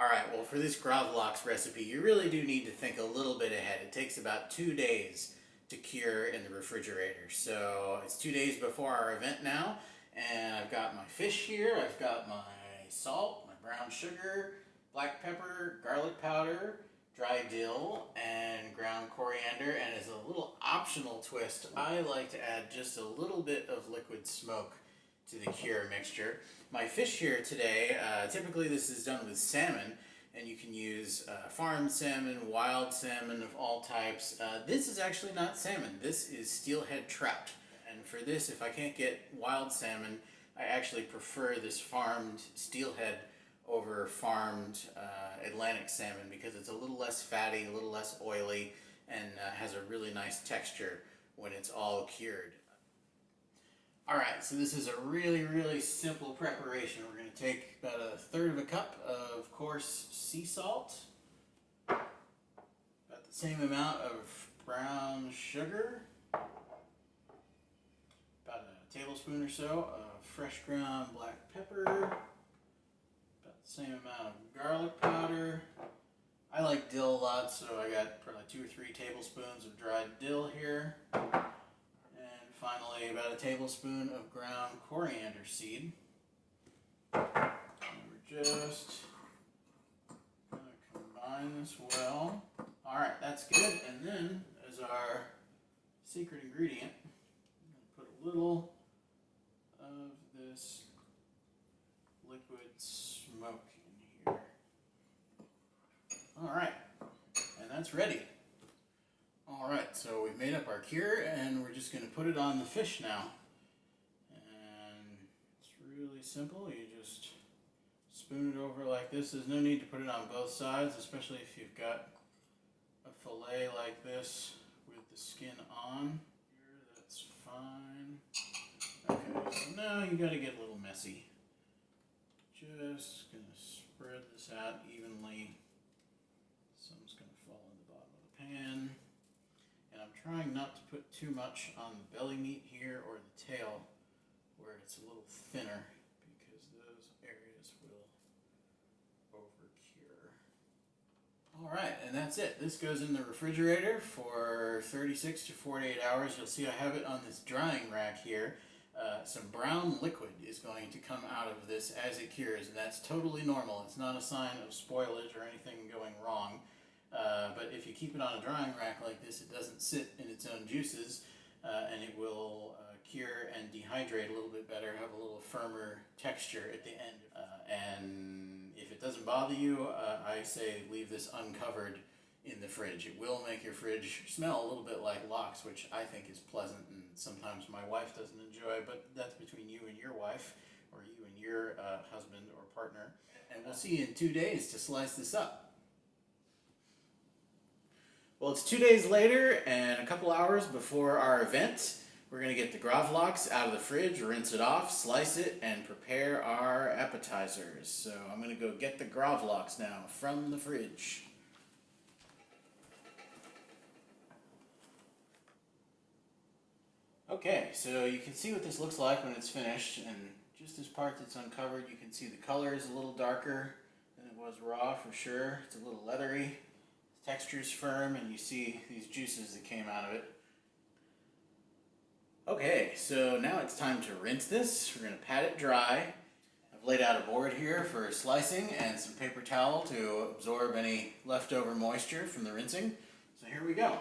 Alright, well for this gravlax recipe, you really do need to think a little bit ahead. It takes about 2 days to cure in the refrigerator. So it's 2 days before our event now, and I've got my fish here, I've got my salt, my brown sugar, black pepper, garlic powder, dry dill, and ground coriander, and as a little optional twist, I like to add just a little bit of liquid smoke to the cure mixture. My fish here today, typically this is done with salmon, and you can use farm salmon, wild salmon of all types. This is actually not salmon, this is steelhead trout. And for this, if I can't get wild salmon, I actually prefer this farmed steelhead over farmed Atlantic salmon because it's a little less fatty, a little less oily, and has a really nice texture when it's all cured. Alright, so this is a really simple preparation. We're going to take about 1/3 cup of coarse sea salt, about the same amount of brown sugar, about a tablespoon or so of fresh ground black pepper, about the same amount of garlic powder. I like dill a lot, so I got probably 2 or 3 tablespoons of dried dill here. Finally, about a tablespoon of ground coriander seed. And we're just going to combine this well. Alright, that's good. And then, as our secret ingredient, I'm going to put a little of this liquid smoke in here. Alright, and that's ready. Alright, so we've made up our cure and we're just going to put it on the fish now. And it's really simple. You just spoon it over like this. There's no need to put it on both sides, especially if you've got a fillet like this with the skin on. Here, that's fine. Okay, so now you got to get a little messy. Just going to spread this out evenly. Some's going to fall in the bottom of the pan. I'm trying not to put too much on the belly meat here or the tail where it's a little thinner because those areas will over-cure. Alright, and that's it. This goes in the refrigerator for 36 to 48 hours. You'll see I have it on this drying rack here. Some brown liquid is going to come out of this as it cures, and that's totally normal. It's not a sign of spoilage or anything going wrong. But if you keep it on a drying rack like this, it doesn't sit in its own juices, and it will cure and dehydrate a little bit better, have a little firmer texture at the end. And if it doesn't bother you, I say leave this uncovered in the fridge. It will make your fridge smell a little bit like lox, which I think is pleasant, and sometimes my wife doesn't enjoy, but that's between you and your wife, or you and your husband or partner. And we'll see you in 2 days to slice this up. Well, it's 2 days later and a couple hours before our event. We're going to get the gravlax out of the fridge, rinse it off, slice it, and prepare our appetizers. So I'm going to go get the gravlax now from the fridge. Okay, so you can see what this looks like when it's finished, and just this part that's uncovered, you can see the color is a little darker than it was raw for sure. It's a little leathery. Texture's firm, and you see these juices that came out of it. Okay, so now it's time to rinse this. We're going to pat it dry. I've laid out a board here for slicing and some paper towel to absorb any leftover moisture from the rinsing. So here we go.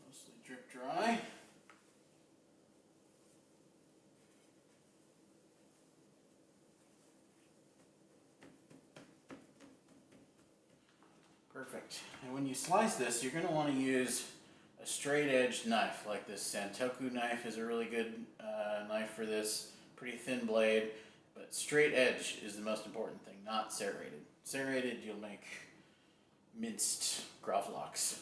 Mostly drip dry. Perfect. And when you slice this, you're going to want to use a straight-edged knife, like this Santoku knife is a really good knife for this. Pretty thin blade, but straight edge is the most important thing, not serrated. Serrated, you'll make minced gravlax.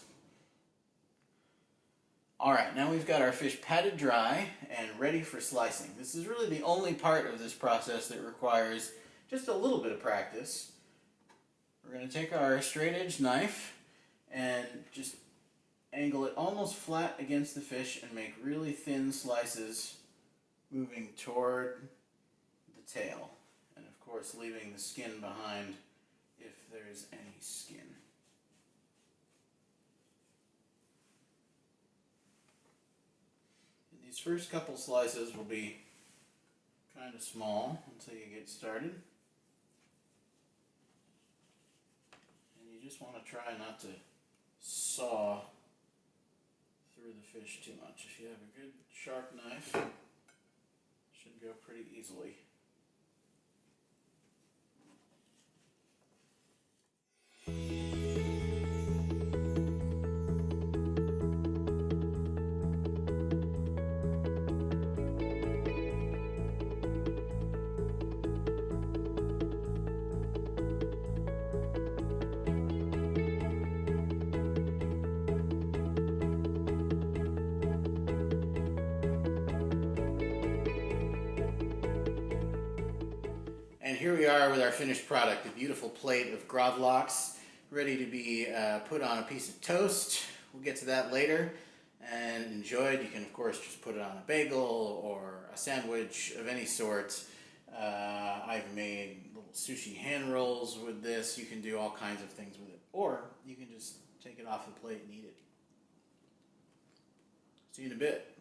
Alright, now we've got our fish patted dry and ready for slicing. This is really the only part of this process that requires just a little bit of practice. We're going to take our straight edge knife and just angle it almost flat against the fish and make really thin slices moving toward the tail. And of course leaving the skin behind if there's any skin. And these first couple slices will be kind of small until you get started. And you just want to try not to saw through the fish too much. If you have a good sharp knife, it should go pretty easily. And here we are with our finished product, a beautiful plate of gravlax, ready to be put on a piece of toast. We'll get to that later and enjoyed. You can of course just put it on a bagel or a sandwich of any sort. I've made little sushi hand rolls with this. You can do all kinds of things with it. Or you can just take it off the plate and eat it. See you in a bit.